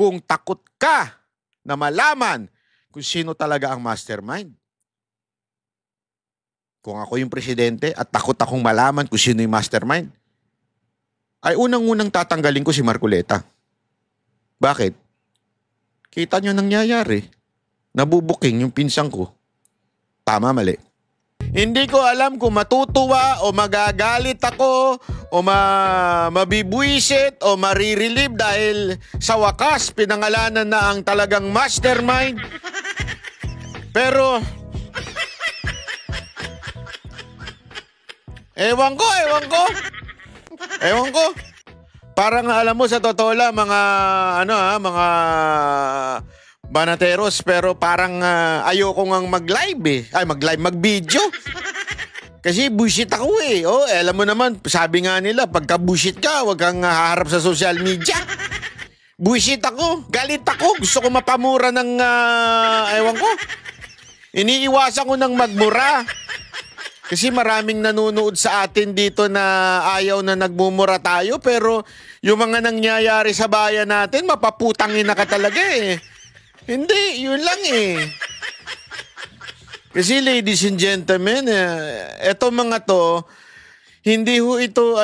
kung takot ka na malaman kung sino talaga ang mastermind. Kung ako yung presidente at takot akong malaman kung sino yung mastermind, ay unang-unang tatanggalin ko si Marcoleta. Bakit? Kita nyo nangyayari. Nabubuking yung pinsang ko. Tama, mali. Hindi ko alam kung matutuwa o magagalit ako o mabibwisit o marirelieve dahil sa wakas pinangalanan na ang talagang mastermind. Pero ewan ko. Parang alam mo sa totoo lang mga mga banateros, pero parang ayoko ngang mag-live mag-video. Kasi bullshit ako eh. Alam mo naman, sabi nga nila, pagka bullshit ka, wag kang haharap sa social media. Bullshit ako, galit ako, gusto ko mapamura ng ewan ko. Iniiwasan ko ng magmura. Kasi maraming nanonood sa atin dito na ayaw na nagmumura tayo, pero yung mga nangyayari sa bayan natin, mapaputangin na ka talaga eh. Hindi, yun lang eh. Kasi ladies and gentlemen, eto mga to, hindi ho ito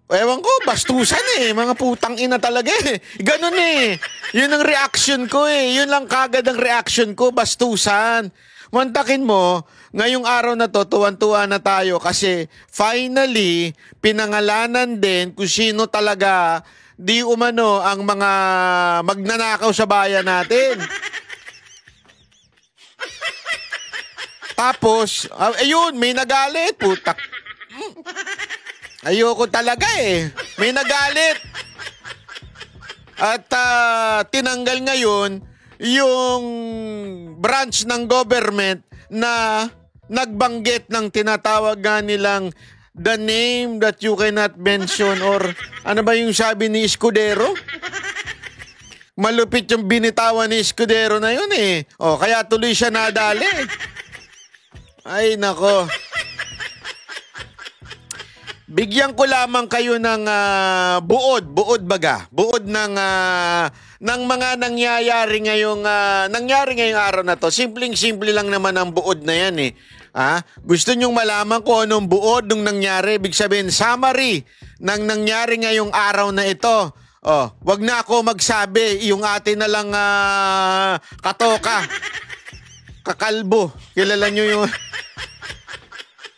ewan ko, bastusan eh. Mga putang ina talaga eh. Ganun eh. Yun ang reaction ko eh. Yun lang kagad ang reaction ko, bastusan. Mantakin mo, ngayong araw na to, tuwan-tuwa na tayo kasi finally, pinangalanan din kung sino talaga di umano ang mga magnanakaw sa bayan natin. Tapos, ayun, may nagalit. Putak. Ayoko talaga eh. May nagalit. At tinanggal ngayon yung branch ng government na nagbanggit ng tinatawag nga nilang the name that you cannot mention, or ano ba yung sabi ni Escudero? Malupit yung binitawan ni Escudero na yun eh. Kaya tuloy siya nadali. Ay nako. Bigyan ko lamang kayo ng buod ng mga nangyayari ngayong araw na to. Simpleng-simple lang naman ang buod na yan eh. Gusto nyong malaman kung anong buod nung nangyari? Ibig sabihin, summary ng nangyari ngayong araw na ito. Wag na ako magsabi, yung atin na lang katoka. Kakalbo. Kilala nyo yung...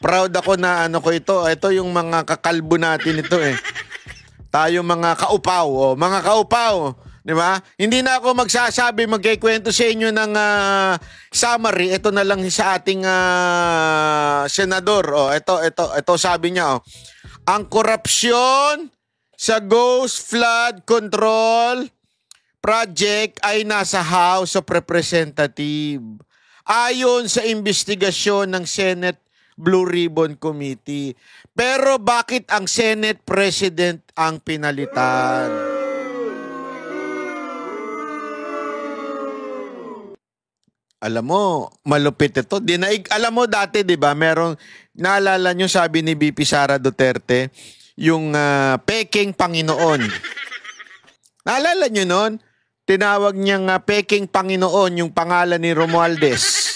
Proud ako na ko ito. Ito yung mga kakalbo natin ito eh. Tayo mga kaupaw. Mga kaupaw. Di ba? Hindi na ako magsasabi, magkikwento sa inyo ng summary. Ito na lang sa ating senador. Ito sabi niya. Ang korupsyon sa Ghost Flood Control Project ay nasa House of Representatives. Ayon sa investigasyon ng Senate Blue Ribbon Committee. Pero bakit ang Senate President ang pinalitan? Alam mo, malupit ito. Alam mo dati, di ba, merong, naalala nyo sabi ni VP Sara Duterte, yung peking Panginoon. Naalala nyo nun? Tinawag niyang peking Panginoon yung pangalan ni Romualdez.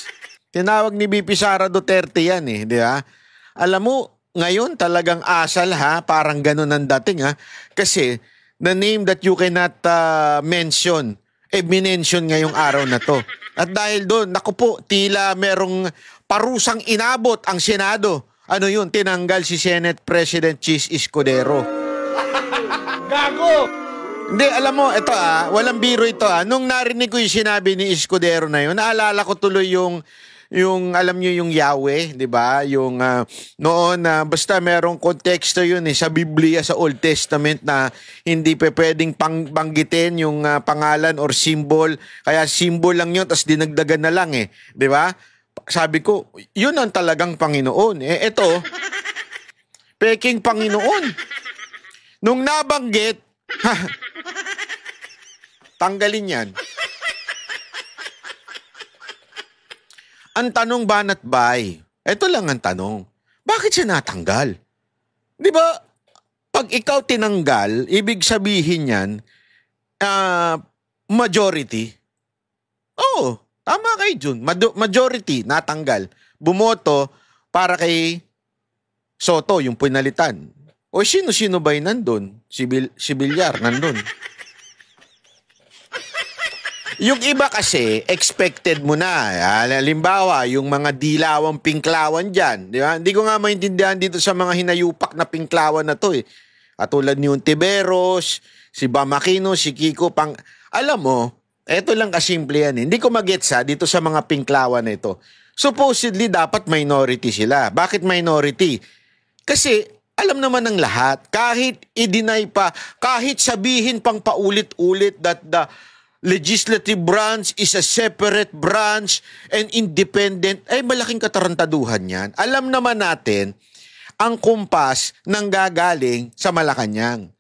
Tinawag ni VP Sara Duterte yan eh, di ba? Alam mo, ngayon talagang asal parang ganun ang dating Kasi, the name that you cannot mention, minention ngayong araw na to. At dahil doon, naku po, tila merong parusang inabot ang Senado. Ano yun? Tinanggal si Senate President Chis Escudero. Gago! Hindi, alam mo, ito walang biro ito Nung narinig ko yung sinabi ni Escudero na yun, naalala ko tuloy yung alam niyo yung Yahweh, di ba? Yung noon basta merong konteksto yun sa Biblia, sa Old Testament na hindi pwedeng banggitin yung pangalan or symbol. Kaya symbol lang yun, tapos dinagdagan na lang di ba? Sabi ko, yun ang talagang Panginoon. Ito, peking Panginoon. Nung nabanggit, tanggalin yan. Ang tanong, banat bay? Ito lang ang tanong. Bakit siya natanggal? Di ba, pag ikaw tinanggal, ibig sabihin yan, majority. Oo, tama kayo Jun. Majority, natanggal. Bumoto para kay Soto, yung pinalitan. O sino-sino ba yung nandun? Si Villar, nandun. Yung iba kasi, expected mo na. Halimbawa, yung mga dilawang pinklawan dyan. Di ba? Hindi ko nga maintindihan dito sa mga hinayupak na pinklawan na to eh. Katulad ni Untiveros, si Bam Aquino, si Kiko Pang... Alam mo, eto lang kasimple yan eh. Hindi ko magets dito sa mga pinklawan na ito. Supposedly, dapat minority sila. Bakit minority? Kasi, alam naman ng lahat, kahit i-deny pa, kahit sabihin pang paulit-ulit that the legislative branch is a separate branch and independent, ay malaking katarantaduhan yan. Alam naman natin, ang kumpas nang gagaling sa Malacanang.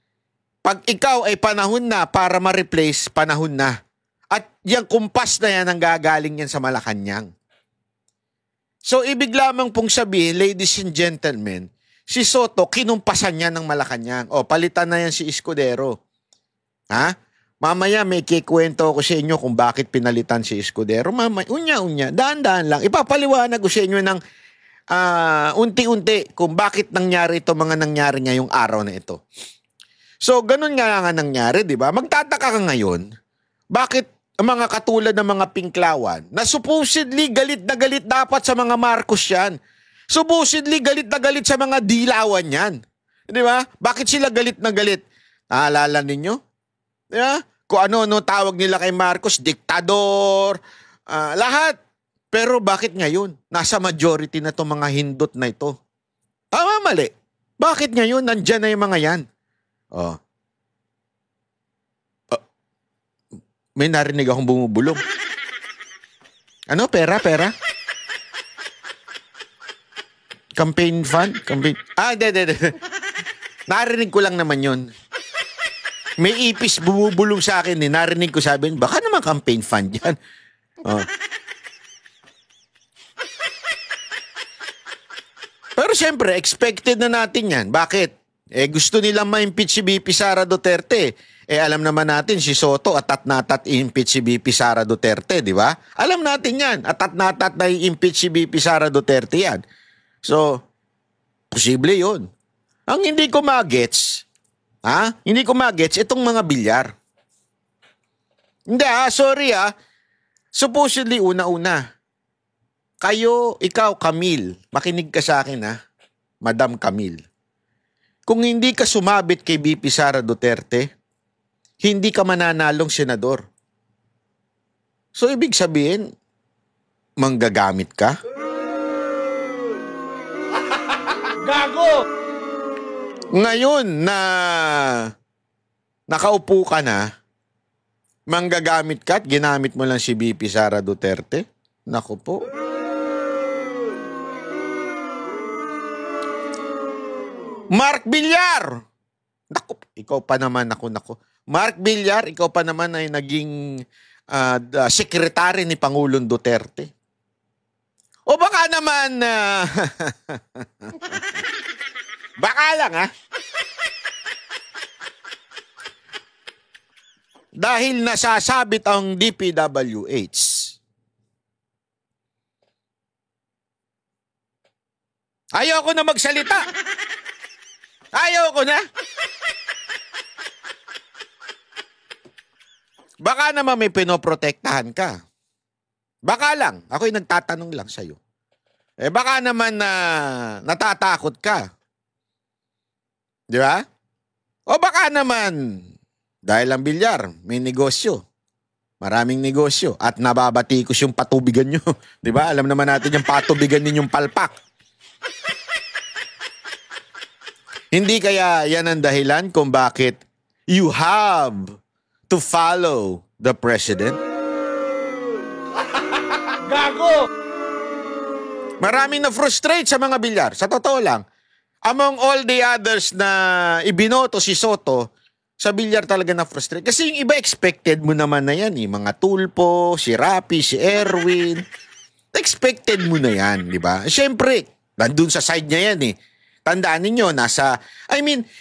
Pag ikaw ay panahon na para ma-replace, panahon na. At yung kumpas na yan ang gagaling yan sa Malacanang. So, ibig lamang pong sabihin, ladies and gentlemen, si Soto, kinumpasan niya ng Malacanang. O, palitan na yan si Escudero. Ha? Mamaya may kikwento ko sa inyo kung bakit pinalitan si Escudero. Mamaya, unya-unya, daan-daan lang. Ipapaliwanag ko sa inyo ng unti-unti kung bakit nangyari ito mga nangyari ngayong araw na ito. So, ganun nga nangyari, di ba? Magtataka ka ngayon, bakit ang mga katulad ng mga pinklawan na supposedly galit na galit dapat sa mga Marcos yan. Supposedly galit na galit sa mga dilawan yan. Di ba? Bakit sila galit na galit? Naalala ninyo? Di ba? Kung ano-ano tawag nila kay Marcos, diktador, lahat. Pero bakit ngayon? Nasa majority na itong mga hindot na ito. Tama, mali. Bakit ngayon? Nandyan na yung mga yan. Oh. May narinig akong bumubulong. Ano? Pera? Campaign fund? Hindi. Narinig ko lang naman yun. May ipis bumubulong sa akin eh. Narinig ko sabi, baka naman campaign fund yan. Oh. Pero siyempre, expected na natin yan. Bakit? Gusto nilang ma-impeach si BP Sara Duterte. Alam naman natin si Soto atat na atat i-impeach si BP Sara Duterte, di ba? Alam natin yan. Atat na atat na i-impeach si BP Sara Duterte yan. So, posible yun. Ang hindi ko magets, hindi ko magets itong mga bilyar. Hindi sorry supposedly una-una. Kayo, ikaw Camille, makinig ka sa akin Madam Camille. Kung hindi ka sumabit kay BP Sara Duterte, hindi ka mananalong senador. So ibig sabihin, manggagamit ka? Gago! Ngayon na nakaupo ka na, manggagamit ka at ginamit mo lang si BP Sara Duterte? Naku po. Mark Villar! Naku, ikaw pa naman, naku. Mark Villar, ikaw pa naman ay naging sekretary ni Pangulong Duterte. O baka naman, baka lang dahil nasasabit ang DPWH. Ayoko na magsalita. Ayoko na. Baka naman may pinoprotektahan ka. Baka lang. Ako'y nagtatanong lang sa'yo. Baka naman natatakot ka. Di ba? O baka naman, dahil ang bilyar, may negosyo. Maraming negosyo. At nababatikos yung patubigan nyo. Di ba? Alam naman natin yung patubigan ninyong palpak. Hindi kaya yan ang dahilan kung bakit you have to follow the president? Gago! Maraming na-frustrate sa mga bilyar. Sa totoo lang, among all the others na ibinoto si Soto, sa bilyar talaga na-frustrate. Kasi yung iba expected mo naman na yan. Mga Tulpo, si Rapi, si Erwin. Expected mo na yan, di ba? Siyempre, nandun sa side niya yan Tandaan ninyo,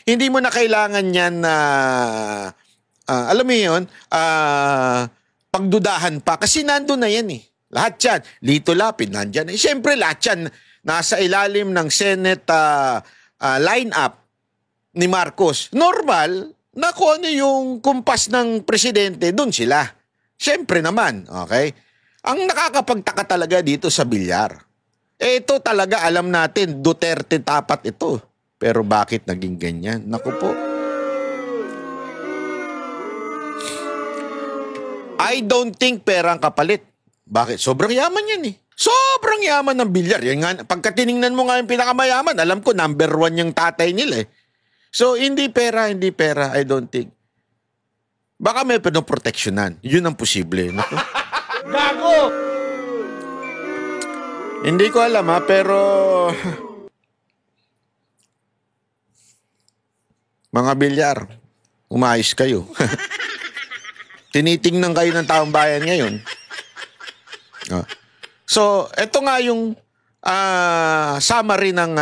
hindi mo na kailangan yan na alam mo yun, pagdudahan pa. Kasi nandun na yan eh. Lahat yan. Lito Lapid, nandyan. Siyempre, lahat yan nasa ilalim ng Senate line-up ni Marcos. Normal na kung ano yung kumpas ng presidente, dun sila. Siyempre naman, okay? Ang nakakapagtaka talaga dito sa Villar, ito talaga alam natin, Duterte tapat ito. Pero bakit naging ganyan? Naku po. I don't think perang kapalit. Bakit? Sobrang yaman yan eh. Sobrang yaman ng Villar. Yan nga, pagka tiningnan mo nga yung pinakamayaman, alam ko number 1 yung tatay nila eh. So, hindi pera, I don't think. Baka may pinoproteksyonan. Yun ang posible. Naku. Gago! Hindi ko alam ha, pero mga Villar, umayos kayo. Tinitingnan kayo ng taong bayan ngayon. So, ito nga yung summary ng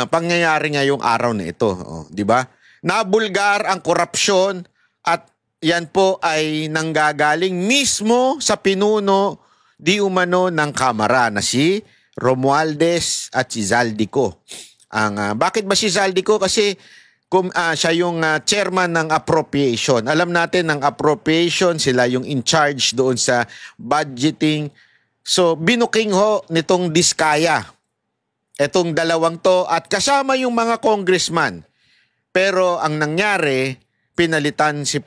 pangyayari ngayong araw na ito. Di ba? Nabulgar ang korupsyon at yan po ay nanggagaling mismo sa pinuno di umano ng Kamara na si Romualdez at si Zaldico. Bakit ba si Zaldico? Kasi siya yung chairman ng appropriation. Alam natin ng appropriation, sila yung in charge doon sa budgeting. So, binuking ho nitong Diskaya. Etong dalawang to at kasama yung mga congressman. Pero ang nangyari, pinalitan si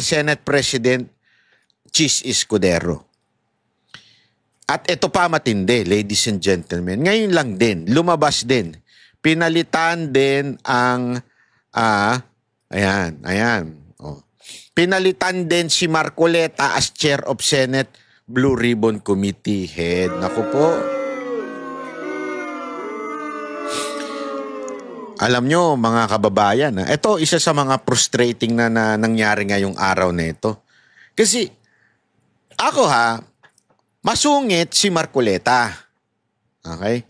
Senate President Chis Escudero. At ito pa matindi, ladies and gentlemen. Ngayon lang din, lumabas din. Pinalitan din ang, ayan. Pinalitan din si Marcoleta as Chair of Senate Blue Ribbon Committee Head. Naku po. Alam nyo, mga kababayan, ito isa sa mga frustrating na nangyari ngayong araw na ito. Kasi, ako masungit si Marcoleta. Okay?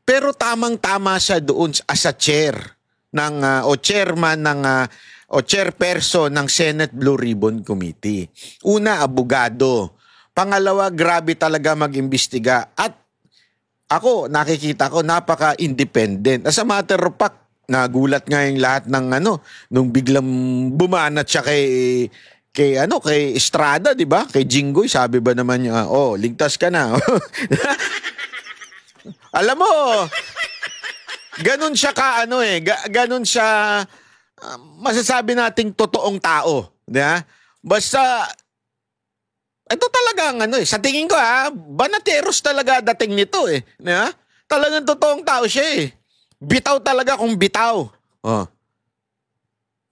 Pero tamang-tama siya doon as a chair ng, o chairman ng, o chairperson ng Senate Blue Ribbon Committee. Una, abogado. Pangalawa, grabe talaga mag-imbestiga. At ako, nakikita ko, napaka-independent. As a matter of fact, nagulat nga yung lahat ng nung biglang bumanat siya kay Estrada, di ba? Kay Jinggoy, sabi ba naman niya, ligtas ka na. Alam mo, ganun siya ganun siya, masasabi nating totoong tao. Di ba? Basta, ito talagang sa tingin ko banateros talaga dating nito eh. Di ba? Talagang totoong tao siya eh. Bitaw talaga kung bitaw.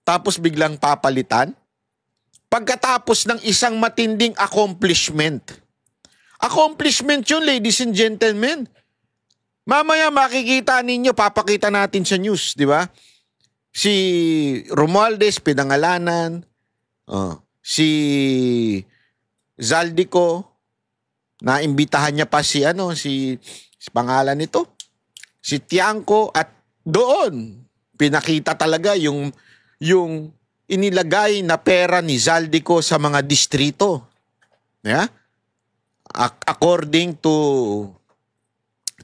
Tapos biglang papalitan. Pagkatapos ng isang matinding accomplishment. Accomplishment yun, ladies and gentlemen. Mamaya makikita ninyo, papakita natin sa news, di ba? Si Romualdez, pinangalanan. Si Zaldico, naimbitahan niya pa si pangalan nito? Si Tiangco, at doon, pinakita talaga yung inilagay na pera ni Zaldico sa mga distrito. Yeah? According to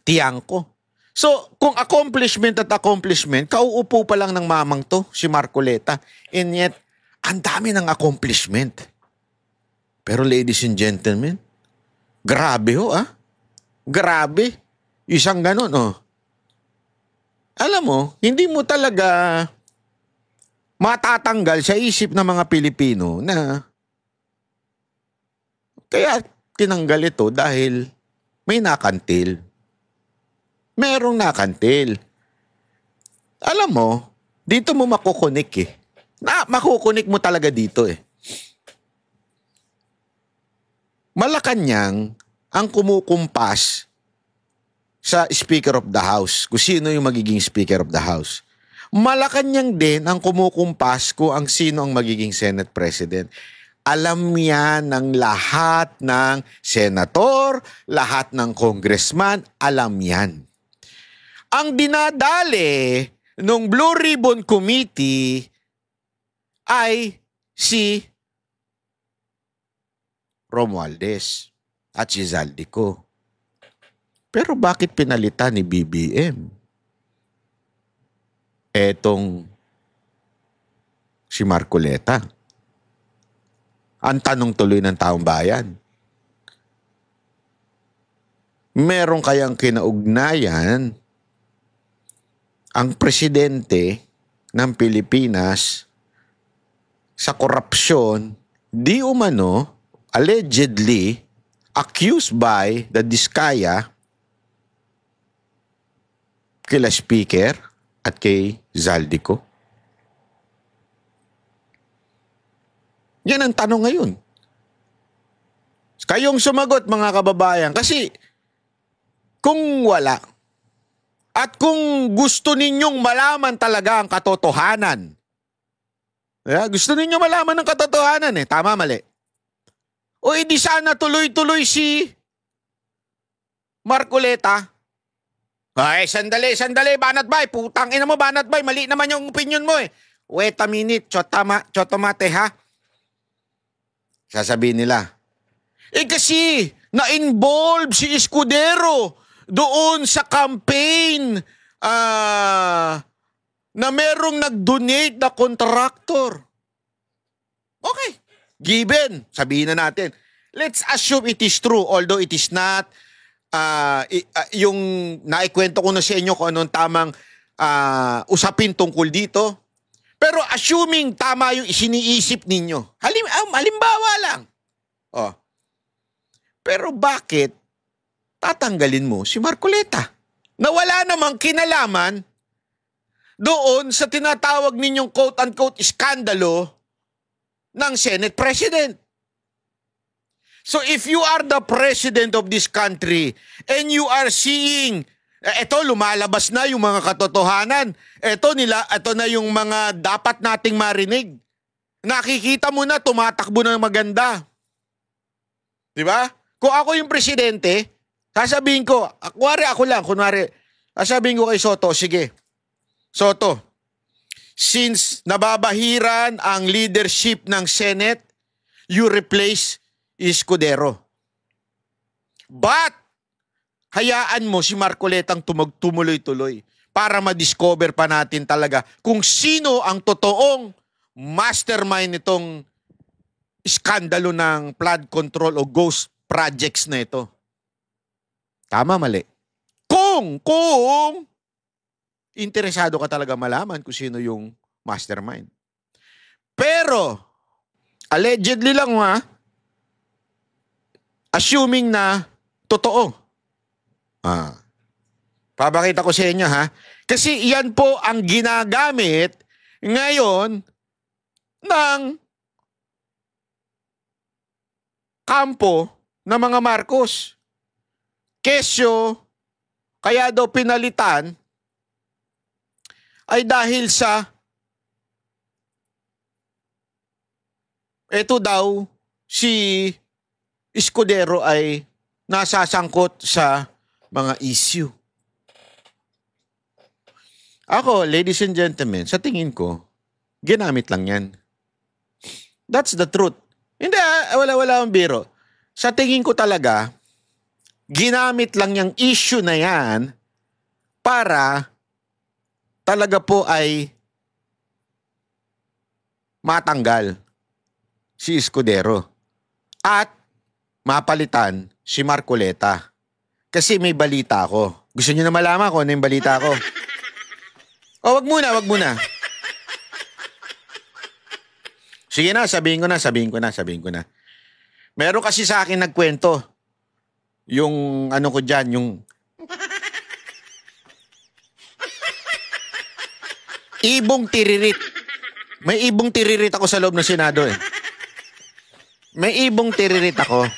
Tiangco. So, kung accomplishment at accomplishment, kauupo pa lang ng mamang to, si Marcoleta. And yet, ang dami ng accomplishment. Pero ladies and gentlemen, grabe Grabe. Isang ganun, Alam mo, hindi mo talaga matatanggal sa isip ng mga Pilipino na kaya tinanggal ito dahil may nakantil. Merong nakantil. Alam mo, dito mo makukunik makukunik mo talaga dito Malacanang ang kumukumpas sa Speaker of the House, kung sino yung magiging Speaker of the House. Malacanang din ang kumukumpas kung ang sino ang magiging Senate President. Alam yan ng lahat ng senator, lahat ng congressman, alam yan. Ang dinadali ng Blue Ribbon Committee ay si Romualdez at si Zaldico. Pero bakit pinalitan ni BBM etong si Marcoleta? Ang tanong tuloy ng taong bayan. Meron kayang kinaugnayan ang presidente ng Pilipinas sa korupsyon di umano allegedly accused by the Diskaya kila Speaker at kay Zaldico? Yan ang tanong ngayon. Kayong sumagot mga kababayan kasi kung wala at kung gusto ninyong malaman talaga ang katotohanan, gusto ninyong malaman ang katotohanan tama mali. O edi sana tuloy-tuloy si Marcoleta. Ay, sandali, Banat Bay. Putang ina mo, Banat Bay. Mali naman yung opinion mo Wait a minute, chotomate ha. Sasabihin nila, kasi na-involve si Escudero doon sa campaign na merong nag-donate na contractor. Okay, given. Sabihin na natin. Let's assume it is true, although it is not. Yung naikwento ko na sa inyo kung anong tamang usapin tungkol dito. Pero assuming tama yung isiniisip ninyo. Halimbawa lang. Pero bakit tatanggalin mo si Marcoleta? Na wala namang kinalaman doon sa tinatawag ninyong quote-unquote iskandalo ng Senate President. So if you are the president of this country and you are seeing, eto lumalabas na yung mga katotohanan, eto na yung mga dapat nating marinig. Nakikita mo na tumatakbo na maganda. Di ba? Kung ako yung presidente, sasabihin ko, sasabihin ko kay Soto, sige, Soto, since nababahiran ang leadership ng Senate, you replace Escudero. But, hayaan mo si Marcoletang tumuloy-tuloy para ma-discover pa natin talaga kung sino ang totoong mastermind nitong iskandalo ng flood control o ghost projects na ito. Tama, mali. Kung interesado ka talaga malaman kung sino yung mastermind. Pero, allegedly lang assuming na totoo. Papakita ko sa inyo Kasi yan po ang ginagamit ngayon ng kampo ng mga Marcos. Kesyo, kaya daw pinalitan ay dahil sa eto daw si Escudero ay nasasangkot sa mga issue. Ako, ladies and gentlemen, sa tingin ko, ginamit lang yan. That's the truth. Hindi, wala ang biro. Sa tingin ko talaga, ginamit lang yung issue na yan para talaga po ay matanggal si Escudero at mapalitan si Marcoleta. Kasi may balita ako. Gusto niyo na malaman ko ano yung balita ko? Wag muna. Sige na, sabihin ko na. Meron kasi sa akin nagkwento. Yung ano ko dyan, yung ibong tiririt. May ibong tiririt ako sa loob ng Senado May ibong tiririt ako.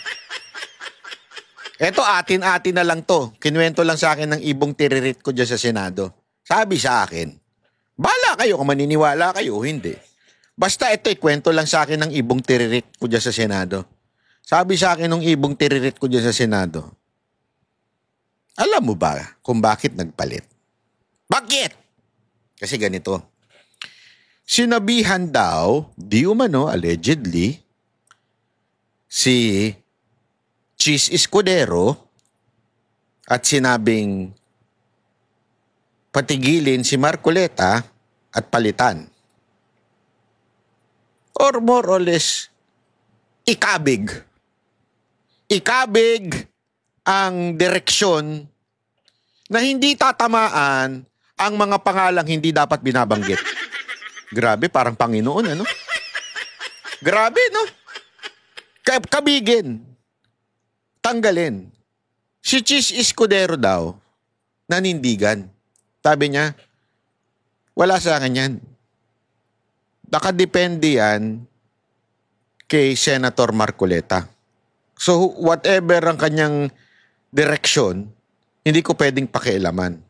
Eto, atin-atin na lang to. Kinuwento lang sa akin ng ibong tiririt ko dyan sa Senado. Sabi sa akin, bala kayo kung maniniwala kayo o hindi. Basta ito, kwento lang sa akin ng ibong tiririt ko dyan sa Senado. Sabi sa akin ng ibong tiririt ko dyan sa Senado, alam mo ba kung bakit nagpalit? Bakit? Kasi ganito. Sinabihan daw, di umano, allegedly, si Cheese Escudero at sinabing patigilin si Marcoleta at palitan. Or more or less, ikabig. Ikabig ang direksyon na hindi tatamaan ang mga pangalang hindi dapat binabanggit. Grabe, parang Panginoon, ano? Grabe, no? Kabigin. Tanggalin. Si Cheese Escudero daw, nanindigan. Sabi niya, wala sa akin yan. Nakadepende yan kay Senator Marcoleta. So, whatever ang kanyang direksyon, hindi ko pwedeng pakialaman.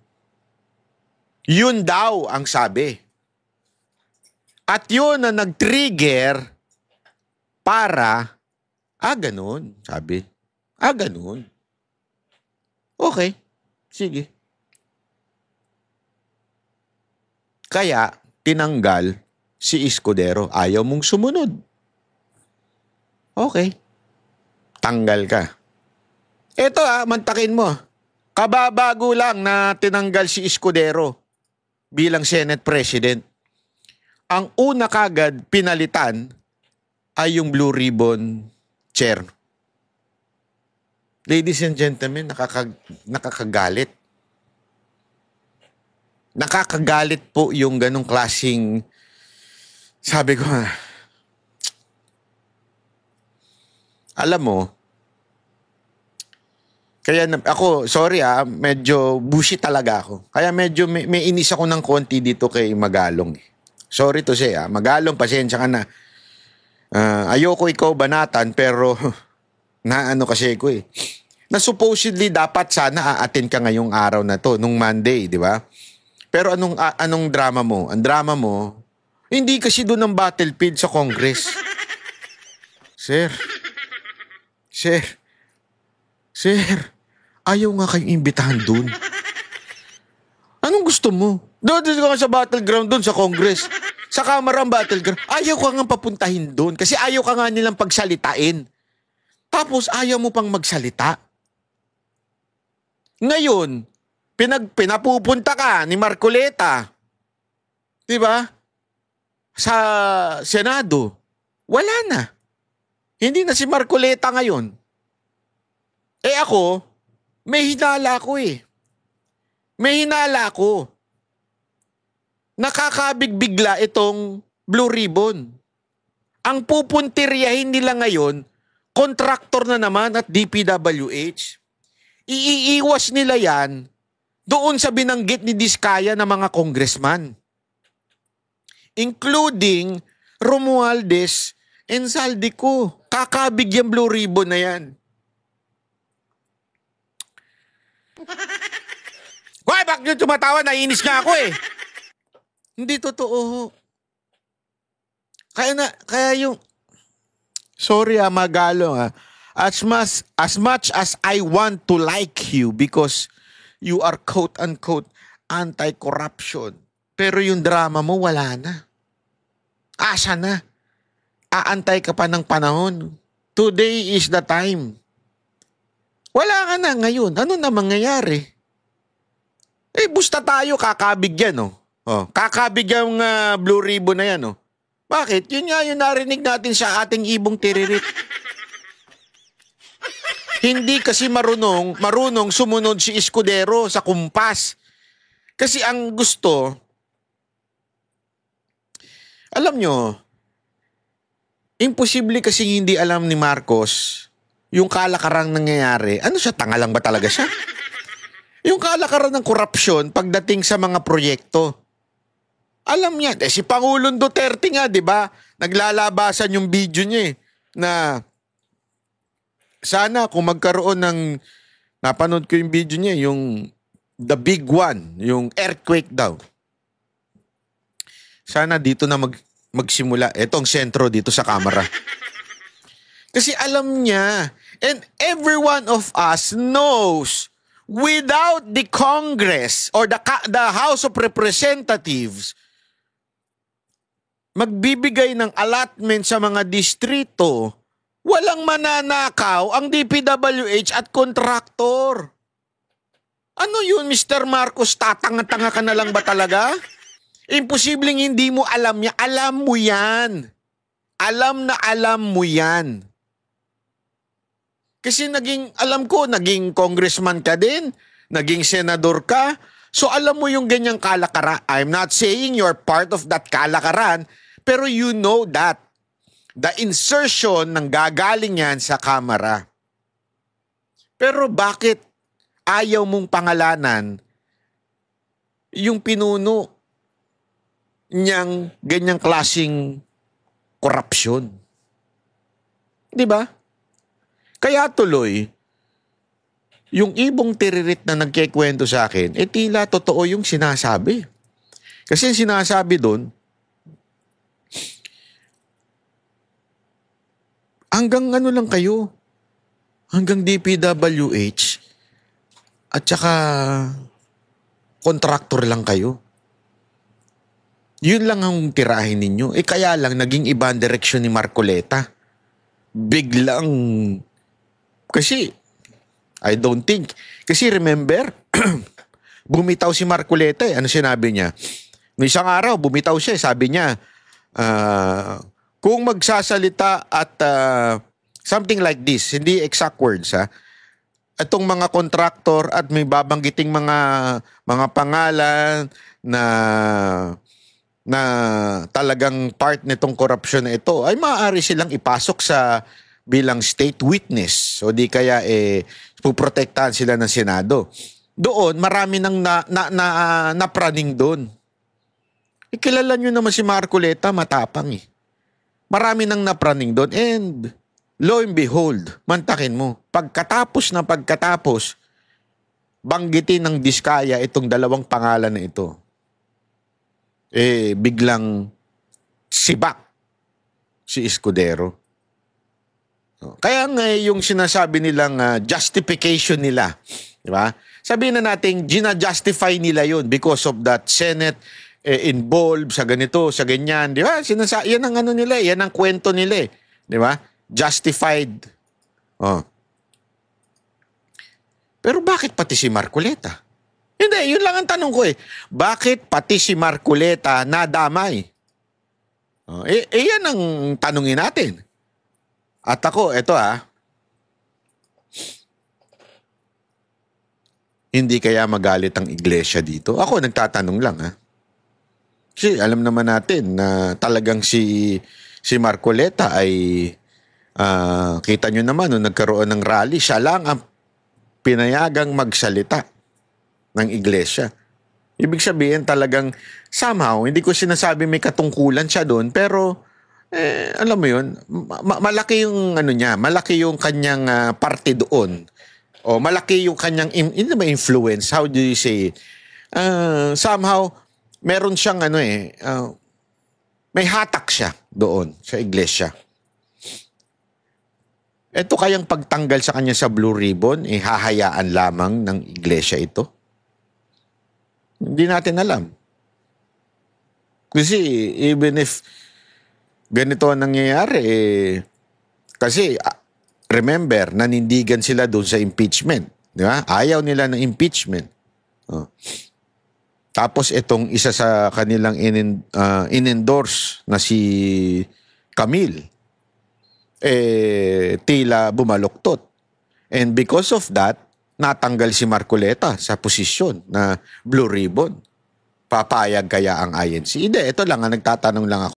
Yun daw ang sabi. At yun na nag-trigger para, ganun, sabi. Ganun. Okay, sige. Kaya, tinanggal si Escudero. Ayaw mong sumunod. Okay. Tanggal ka. Ito mantakin mo. Kababago lang na tinanggal si Escudero bilang Senate President. Ang una kagad pinalitan ay yung Blue Ribbon Chair. Ladies and gentlemen, nakakagalit. Nakakagalit po yung ganong klaseng, sabi ko alam mo, kaya ako, sorry medyo busy talaga ako. Kaya medyo may inis ako ng konti dito kay Magalong. Sorry to say Magalong, pasensya ka na. Ayoko ikaw banatan pero naano kasi ko na supposedly dapat sana aattend ka ngayong araw na to, nung Monday, di ba? Pero anong drama mo? Ang drama mo, hindi kasi doon ang battlefield sa Congress. Sir, ayaw nga kayong imbitahan doon. Anong gusto mo? Doon ka sa battleground doon sa Congress. Sa Kamara ang battleground. Ayaw ka nga papuntahin doon kasi ayaw ka nga nilang pagsalitain. Tapos ayaw mo pang magsalita. Ngayon, pinapupunta ka ni Marcoleta. Diba? Sa Senado. Wala na. Hindi na si Marcoleta ngayon. Ako, may hinala ko May hinala ko. Nakakabigbigla itong Blue Ribbon. Ang pupuntiryahin nila ngayon, kontraktor na naman at DPWH. Iiiwas nila yan doon sa binanggit ni Diskaya na mga congressman. Including Romualdez and Saldico. Kakabig yung Blue Ribbon na yan. Why, bakit nyo tumatawa? Naiinis nga ako Hindi totoo. Kaya yung, sorry Magalong as much as I want to like you because you are quote-unquote anti-corruption. Pero yung drama mo, wala na. Asa na? Aantay ka pa ng panahon. Today is the time. Wala ka na ngayon. Ano na mangyayari? Busta tayo, kakabig yan, kakabig yung Blue Ribbon na yan, Bakit? Yun nga yung narinig natin sa ating ibong tiririt. Hindi kasi marunong sumunod si Escudero sa kumpas. Kasi ang gusto, alam nyo, imposible kasi hindi alam ni Marcos yung kalakarang nangyayari. Ano siya? Tanga lang ba talaga siya? Yung kalakaran ng korupsyon pagdating sa mga proyekto. Alam niya. Si Pangulong Duterte nga, di ba? Naglalabasan yung video niya na sana kung magkaroon ng, napanood ko yung video niya, yung the big one, yung earthquake daw. Sana dito na magsimula. Etong sentro dito sa Kamara. Kasi alam niya, and every one of us knows, without the Congress or the House of Representatives magbibigay ng allotment sa mga distrito Walang mananakaw ang DPWH at kontraktor. Ano yun, Mr. Marcos? Tatanga-tanga ka na lang ba talaga? Imposibleng hindi mo alam yan. Alam mo yan. Alam na alam mo yan. Kasi alam ko, naging congressman ka din. Naging senador ka. So alam mo yung ganyang kalakaran. I'm not saying you're part of that kalakaran, pero you know that. The insertion ng gagaling yan sa kamera. Pero bakit ayaw mong pangalanan yung pinuno niyang ganyang klaseng korupsyon? Di ba? Kaya tuloy, yung ibong tiririt na nagkikwento sa akin, tila totoo yung sinasabi. Kasi yung sinasabi doon, hanggang ano lang kayo, hanggang DPWH, at saka kontraktor lang kayo. Yun lang ang tirahin ninyo. Kaya lang naging iba ang direksyon ni Marcoleta. Biglang, kasi, I don't think, kasi remember, bumitaw si Marcoleta Ano sinabi niya? Noong isang araw, bumitaw siya. Sabi niya, kung magsasalita at something like this, hindi exact words itong mga kontraktor at may babanggiting mga pangalan na talagang part nitong korupsyon na ito ay maaari silang ipasok sa bilang state witness o di kaya puprotektahan sila ng Senado. Doon marami nang napraning doon. Kilala nyo naman si Marcoleta, matapang Marami nang napraning doon and lo and behold, mantakin mo, pagkatapos, banggitin ng Diskaya itong dalawang pangalan na ito. Biglang sibak si Escudero. Kaya nga yung sinasabi nilang justification nila, di ba? Sabihin na natin, gina-justify nila yun because of that Senate involved sa ganito, sa ganyan, di ba? Yan ang ano nila, yan ang kwento nila, di ba? Justified. Pero bakit pati si Marcoleta? Hindi, yun lang ang tanong ko Bakit pati si Marcoleta nadamay? Yan ang tanungin natin. At ako, eto hindi kaya magalit ang iglesia dito? Ako nagtatanong lang Kasi alam naman natin na talagang si Marcoleta ay kita nyo naman nung nagkaroon ng rally, siya lang ang pinayagang magsalita ng iglesia. Ibig sabihin talagang somehow, hindi ko sinasabi may katungkulan siya doon, pero alam mo yun, malaki yung ano niya, malaki yung kanyang parte doon. O malaki yung kanyang influence, how do you say? Somehow meron siyang may hatak siya doon sa iglesia. Ito kayang pagtanggal sa kanya sa blue ribbon, hahayaan lamang ng iglesia ito? Hindi natin alam. Kasi even if ganito ang nangyayari, kasi remember, nanindigan sila doon sa impeachment. Di ba? Ayaw nila ng impeachment. Tapos itong isa sa kanilang in-endorse na si Camille, tila bumaluktot. And because of that, natanggal si Marcoleta sa posisyon na blue ribbon. Papayag kaya ang INC? Hindi, ito lang, nagtatanong lang ako.